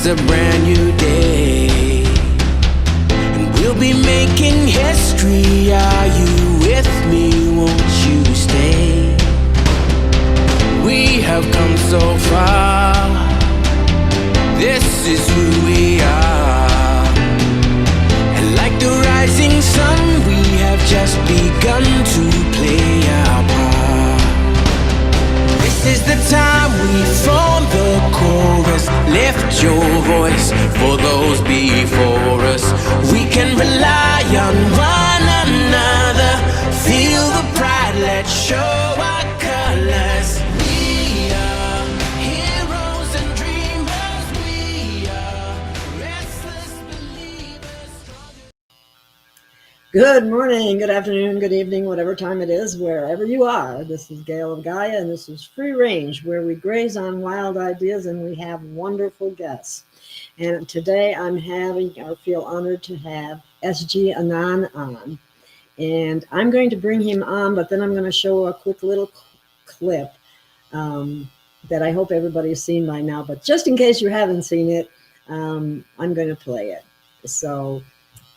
It's a brand new day, and we'll be making history. Are you with me? Won't you stay? We have come so far. This is who we are. And like the rising sun, we have just begun to play our part. This is the time we form the chorus. Lift your voice for those before us. We can rely on one another. Feel the pride, let's show our colors. We are heroes and dreamers. We are restless believers. Good morning, good afternoon, good evening, whatever time it is, wherever you are. This is Gail of Gaia, and this is Free Range, where we graze on wild ideas and we have wonderful guests. And today I'm feel honored to have SGAnon on. And I'm going to bring him on, but then I'm going to show a quick little clip that I hope everybody's seen by now. But just in case you haven't seen it, I'm going to play it. So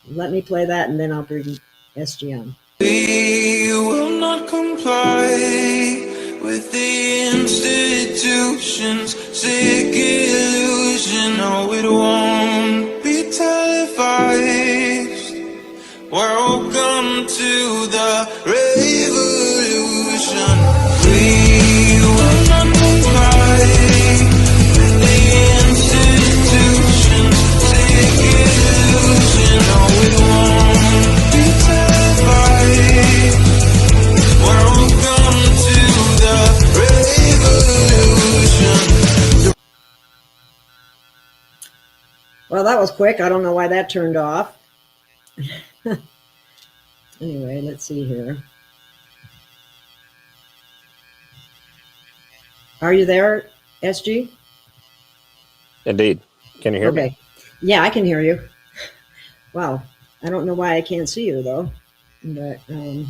let me play that, and then I'll bring SG on. We will not comply with the institution's sick illusion. No, it won't be televised. Welcome to the revolution. We will not comply with the institution's sick illusion. No, it won't be televised. Welcome to the revolution. Well, that was quick. I don't know why that turned off. Anyway, let's see here. Are you there, SG? Indeed. Can you hear me? Yeah, I can hear you. Wow. I don't know why I can't see you, though. But, hang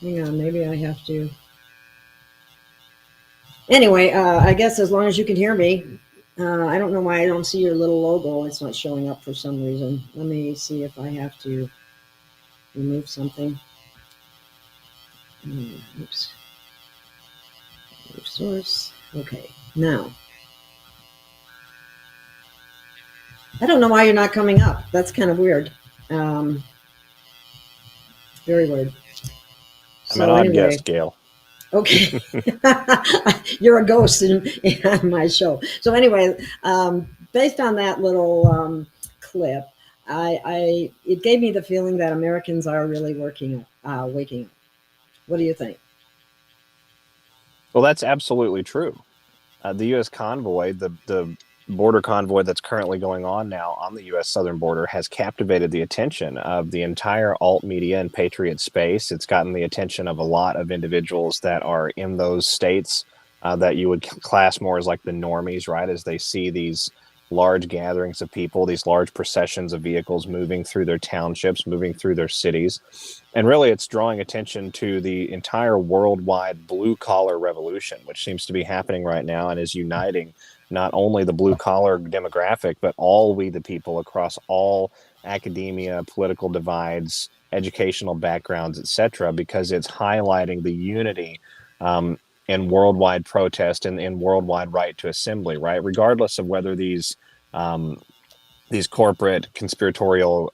on, maybe I have to. Anyway, I guess as long as you can hear me. I don't know why I don't see your little logo. It's not showing up for some reason. Let me see if I have to remove something. Oops. Remove source. Okay, now. I don't know why you're not coming up. That's kind of weird. Very weird. I'm an odd guest, Gail. Okay. You're a ghost in my show. So anyway, based on that little clip, it gave me the feeling that Americans are really waking up. What do you think? Well, that's absolutely true. The U.S. convoy, the border convoy that's currently going on now on the U.S. southern border, has captivated the attention of the entire alt media and patriot space. It's gotten the attention of a lot of individuals that are in those states that you would class more as like the normies, right? As they see these large gatherings of people, these large processions of vehicles moving through their townships, moving through their cities. And really, it's drawing attention to the entire worldwide blue-collar revolution, which seems to be happening right now and is uniting not only the blue-collar demographic, but all we the people across all academia, political divides, educational backgrounds, etc., because it's highlighting the unity in worldwide protest and in worldwide right to assembly, right? Regardless of whether these corporate conspiratorial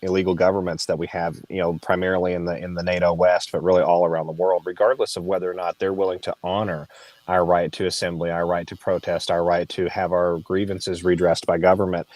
illegal governments that we have, primarily in the NATO West, but really all around the world, regardless of whether or not they're willing to honor our right to assembly, our right to protest, our right to have our grievances redressed by government,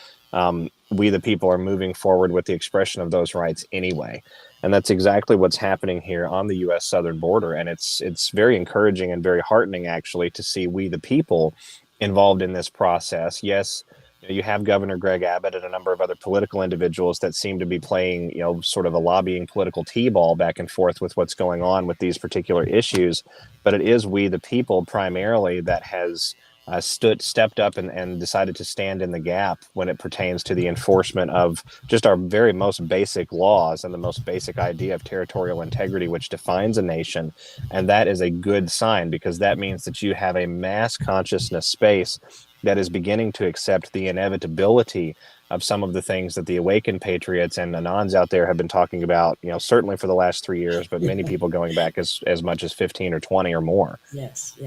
we the people are moving forward with the expression of those rights anyway. And that's exactly what's happening here on the U.S. southern border. And it's very encouraging and very heartening, actually, to see we the people involved in this process. Yes, you have Governor Greg Abbott and a number of other political individuals that seem to be playing, sort of a lobbying political t-ball back and forth with what's going on with these particular issues. But it is we the people primarily that has stepped up and decided to stand in the gap when it pertains to the enforcement of just our very most basic laws and the most basic idea of territorial integrity, which defines a nation. And that is a good sign, because that means that you have a mass consciousness space that is beginning to accept the inevitability of some of the things that the awakened patriots and anons out there have been talking about, certainly for the last 3 years, but many people going back as much as 15 or 20 or more. Yes.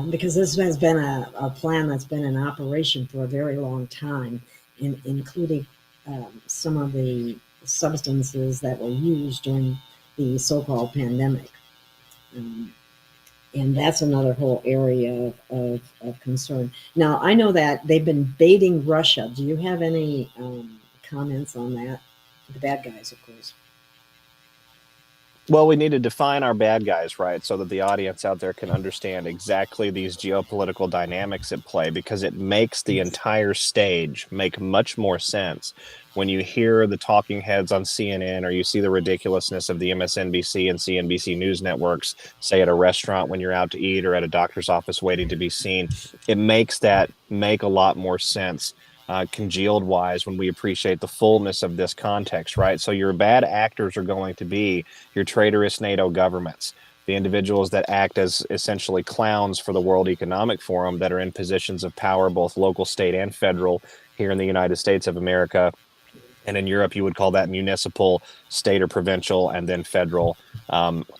Because this has been a plan that's been in operation for a very long time, including some of the substances that were used during the so-called pandemic. And that's another whole area of concern. Now, I know that they've been baiting Russia. Do you have any comments on that? The bad guys, of course. Well, we need to define our bad guys, right, so that the audience out there can understand exactly these geopolitical dynamics at play, because it makes the entire stage make much more sense when you hear the talking heads on CNN, or you see the ridiculousness of the MSNBC and CNBC news networks, say at a restaurant when you're out to eat, or at a doctor's office waiting to be seen. It makes that make a lot more sense. Congealed wise, when we appreciate the fullness of this context, right? So your bad actors are going to be your traitorous NATO governments, the individuals that act as essentially clowns for the World Economic Forum, that are in positions of power, both local, state, and federal, here in the United States of America. And in Europe, you would call that municipal, state or provincial, and then federal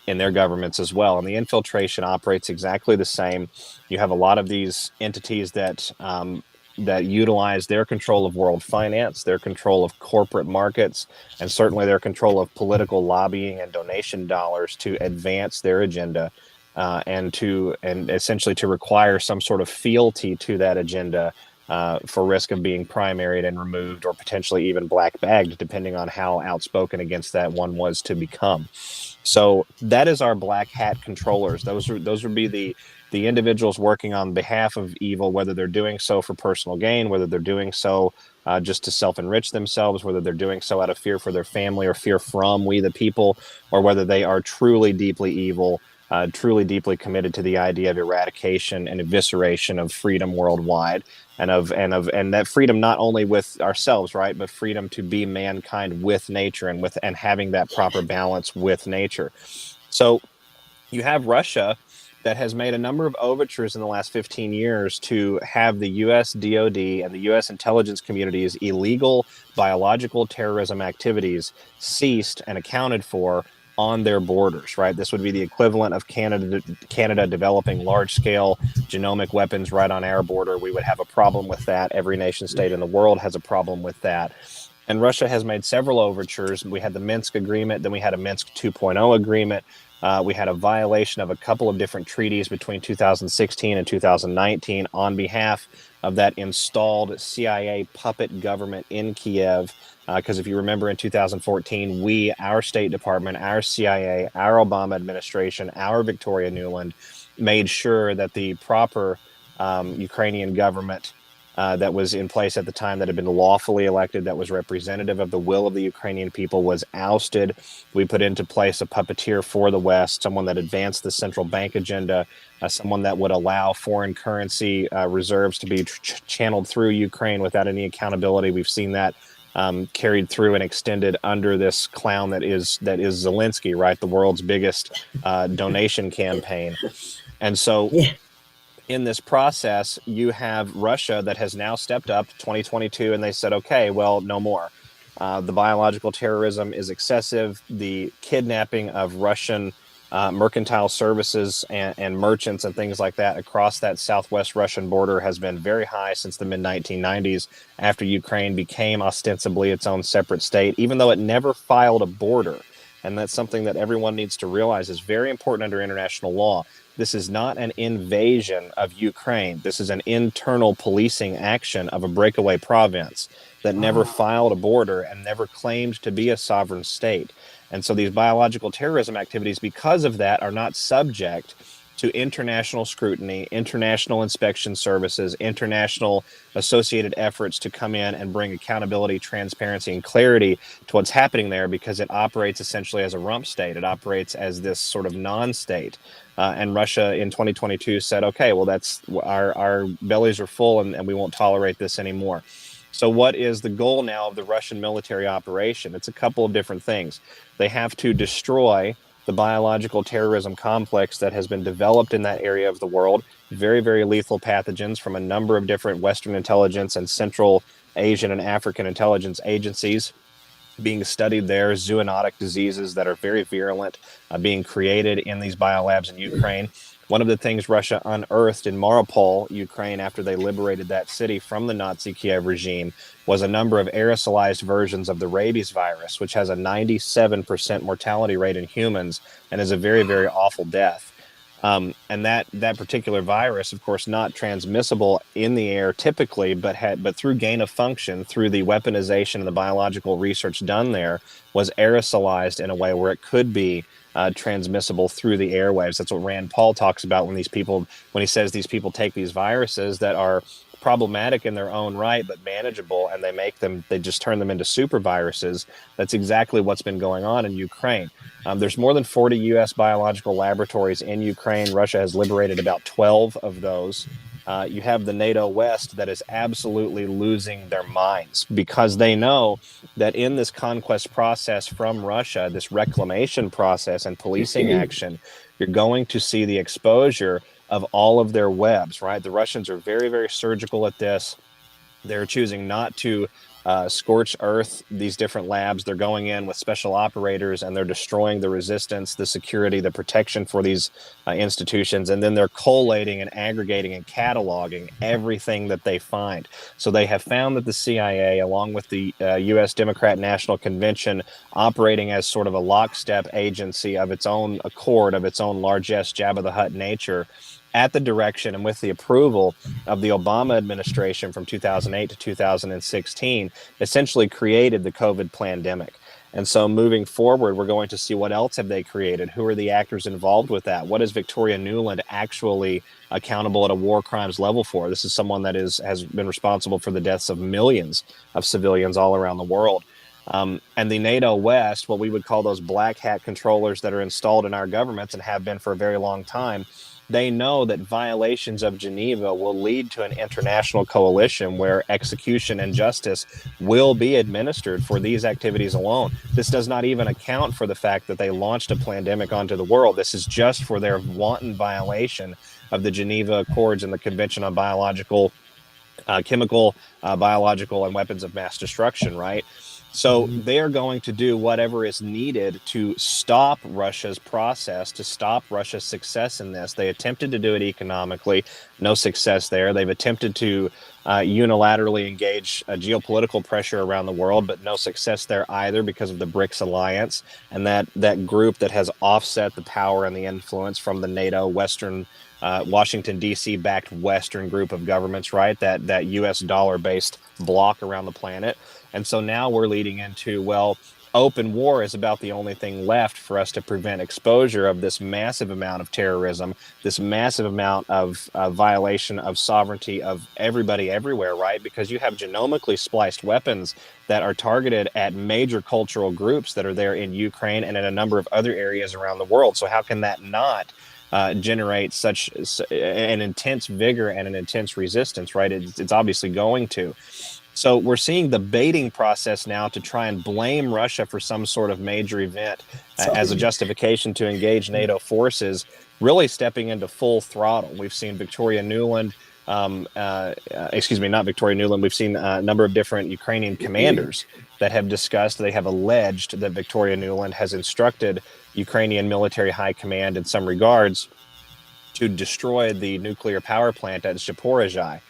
in their governments as well. And the infiltration operates exactly the same. You have a lot of these entities that utilize their control of world finance, their control of corporate markets, and certainly their control of political lobbying and donation dollars to advance their agenda, and essentially to require some sort of fealty to that agenda, for risk of being primaried and removed, or potentially even black bagged, depending on how outspoken against that one was to become. So that is our black hat controllers. Those would be the individuals working on behalf of evil, whether they're doing so for personal gain, whether they're doing so just to self-enrich themselves, whether they're doing so out of fear for their family or fear from we the people, or whether they are truly deeply evil, truly deeply committed to the idea of eradication and evisceration of freedom worldwide, and that freedom not only with ourselves, right, but freedom to be mankind with nature, and having that proper balance with nature. So you have Russia that has made a number of overtures in the last 15 years to have the U.S. DoD and the U.S. intelligence community's illegal biological terrorism activities ceased and accounted for on their borders, right? This would be the equivalent of Canada developing large-scale genomic weapons right on our border. We would have a problem with that. Every nation state in the world has a problem with that. And Russia has made several overtures. We had the Minsk agreement, then we had a Minsk 2.0 agreement. We had a violation of a couple of different treaties between 2016 and 2019 on behalf of that installed CIA puppet government in Kiev. Because if you remember, in 2014, our State Department, our CIA, our Obama administration, our Victoria Nuland made sure that the proper Ukrainian government that was in place at the time, that had been lawfully elected, that was representative of the will of the Ukrainian people, was ousted. We put into place a puppeteer for the West, someone that advanced the central bank agenda, someone that would allow foreign currency reserves to be channeled through Ukraine without any accountability. We've seen that carried through and extended under this clown that is Zelensky, right? The world's biggest donation campaign. And so in this process, you have Russia that has now stepped up to 2022, and they said, okay, well, no more. The biological terrorism is excessive. The kidnapping of Russian mercantile services and merchants and things like that across that southwest Russian border has been very high since the mid-1990s, after Ukraine became ostensibly its own separate state, even though it never filed a border. And that's something that everyone needs to realize is very important under international law. This is not an invasion of Ukraine. This is an internal policing action of a breakaway province that never filed a border and never claimed to be a sovereign state. And so these biological terrorism activities, because of that, are not subject to international scrutiny, international inspection services, international associated efforts to come in and bring accountability, transparency, and clarity to what's happening there, because it operates essentially as a rump state. It operates as this sort of non-state. And Russia in 2022 said, okay, well, that's our bellies are full, and we won't tolerate this anymore. So what is the goal now of the Russian military operation? It's a couple of different things. They have to destroy the biological terrorism complex that has been developed in that area of the world. very, very lethal pathogens from a number of different Western intelligence and Central Asian and African intelligence agencies being studied there, zoonotic diseases that are very virulent being created in these biolabs in Ukraine. One of the things Russia unearthed in Mariupol, Ukraine, after they liberated that city from the Nazi Kiev regime, was a number of aerosolized versions of the rabies virus, which has a 97% mortality rate in humans and is a very, very awful death. And that particular virus, of course, not transmissible in the air typically, but through gain of function, through the weaponization and the biological research done there, was aerosolized in a way where it could be transmissible through the airwaves. That's what Rand Paul talks about when he says these people take these viruses that are problematic in their own right, but manageable, and they just turn them into super viruses. That's exactly what's been going on in Ukraine. There's more than 40 U.S. biological laboratories in Ukraine. Russia has liberated about 12 of those. You have the NATO West that is absolutely losing their minds because they know that in this conquest process from Russia, this reclamation process and policing action, you're going to see the exposure of all of their webs, right? The Russians are very, very surgical at this. They're choosing not to scorch earth these different labs. They're going in with special operators and they're destroying the resistance, the security, the protection for these institutions. And then they're collating and aggregating and cataloging everything that they find. So they have found that the CIA, along with the U.S. Democrat National Convention, operating as sort of a lockstep agency of its own accord, of its own largesse, Jabba the Hutt nature, at the direction and with the approval of the Obama administration from 2008 to 2016, essentially created the COVID pandemic. And so moving forward, we're going to see what else have they created? Who are the actors involved with that? What is Victoria Nuland actually accountable at a war crimes level for? This is someone that has been responsible for the deaths of millions of civilians all around the world. And the NATO West, what we would call those black hat controllers that are installed in our governments and have been for a very long time, they know that violations of Geneva will lead to an international coalition where execution and justice will be administered for these activities alone. This does not even account for the fact that they launched a pandemic onto the world. This is just for their wanton violation of the Geneva Accords and the Convention on Biological, Chemical, Biological, and Weapons of Mass Destruction, right? So they are going to do whatever is needed to stop Russia's process, to stop Russia's success in this. They attempted to do it economically, no success there. They've attempted to unilaterally engage geopolitical pressure around the world, but no success there either because of the BRICS alliance and that group that has offset the power and the influence from the NATO Western Washington, D.C. backed Western group of governments, right? That U.S. dollar-based bloc around the planet. And so now we're leading into, well, open war is about the only thing left for us to prevent exposure of this massive amount of terrorism, this massive amount of violation of sovereignty of everybody everywhere, right? Because you have genomically spliced weapons that are targeted at major cultural groups that are there in Ukraine and in a number of other areas around the world. So how can that not generate such an intense vigor and an intense resistance, right? It's obviously going to. So we're seeing the baiting process now to try and blame Russia for some sort of major event as a justification to engage NATO forces, really stepping into full throttle. We've seen Victoria Nuland, not Victoria Nuland, we've seen a number of different Ukrainian commanders that have discussed, they have alleged that Victoria Nuland has instructed Ukrainian military high command in some regards to destroy the nuclear power plant at Zaporizhzhia.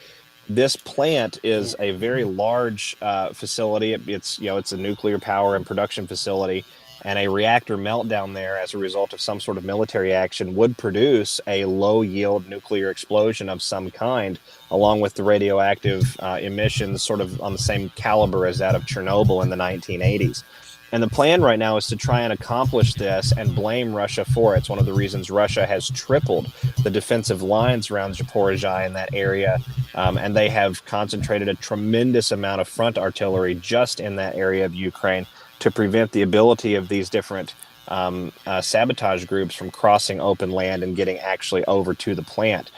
This plant is a very large facility. It's a nuclear power and production facility, and a reactor meltdown there as a result of some sort of military action would produce a low-yield nuclear explosion of some kind, along with the radioactive emissions sort of on the same caliber as that of Chernobyl in the 1980s. And the plan right now is to try and accomplish this and blame Russia for it. It's one of the reasons Russia has tripled the defensive lines around Zaporizhzhia in that area, and they have concentrated a tremendous amount of front artillery just in that area of Ukraine to prevent the ability of these different sabotage groups from crossing open land and getting actually over to the plant.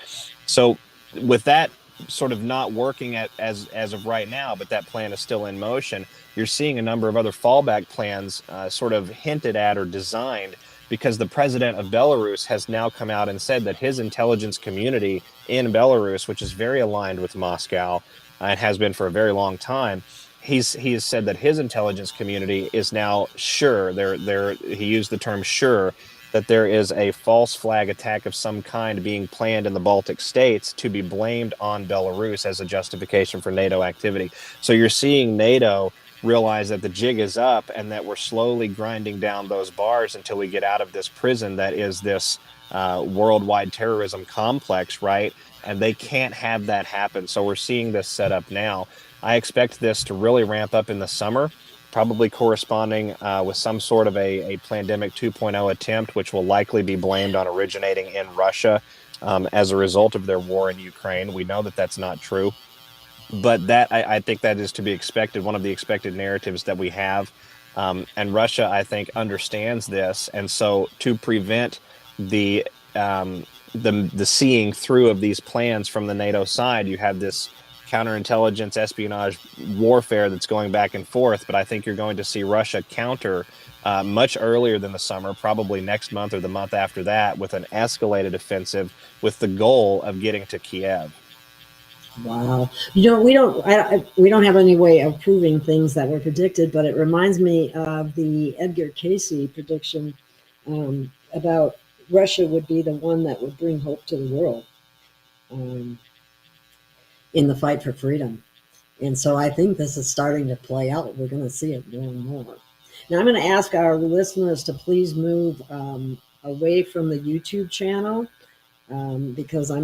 So with that sort of not working as of right now, but that plan is still in motion, you're seeing a number of other fallback plans sort of hinted at or designed because the president of Belarus has now come out and said that his intelligence community in Belarus, which is very aligned with Moscow and has been for a very long time, he has said that his intelligence community is now sure, he used the term sure, that there is a false flag attack of some kind being planned in the Baltic states to be blamed on Belarus as a justification for NATO activity. So you're seeing NATO realize that the jig is up and that we're slowly grinding down those bars until we get out of this prison that is this worldwide terrorism complex, right? And they can't have that happen. So we're seeing this set up now. I expect this to really ramp up in the summer, probably corresponding with some sort of a pandemic 2.0 attempt, which will likely be blamed on originating in Russia as a result of their war in Ukraine. We know that that's not true. But that I think that is to be expected, one of the expected narratives that we have. And Russia, I think, understands this. And so to prevent the seeing through of these plans from the NATO side, you have this counterintelligence espionage warfare that's going back and forth. But I think you're going to see Russia counter much earlier than the summer, probably next month or the month after that, with an escalated offensive with the goal of getting to Kiev. Wow. You know, we don't have any way of proving things that were predicted, but it reminds me of the Edgar Casey prediction about Russia would be the one that would bring hope to the world in the fight for freedom. And so I think this is starting to play out. We're going to see it more and more. Now I'm going to ask our listeners to please move away from the YouTube channel because I'm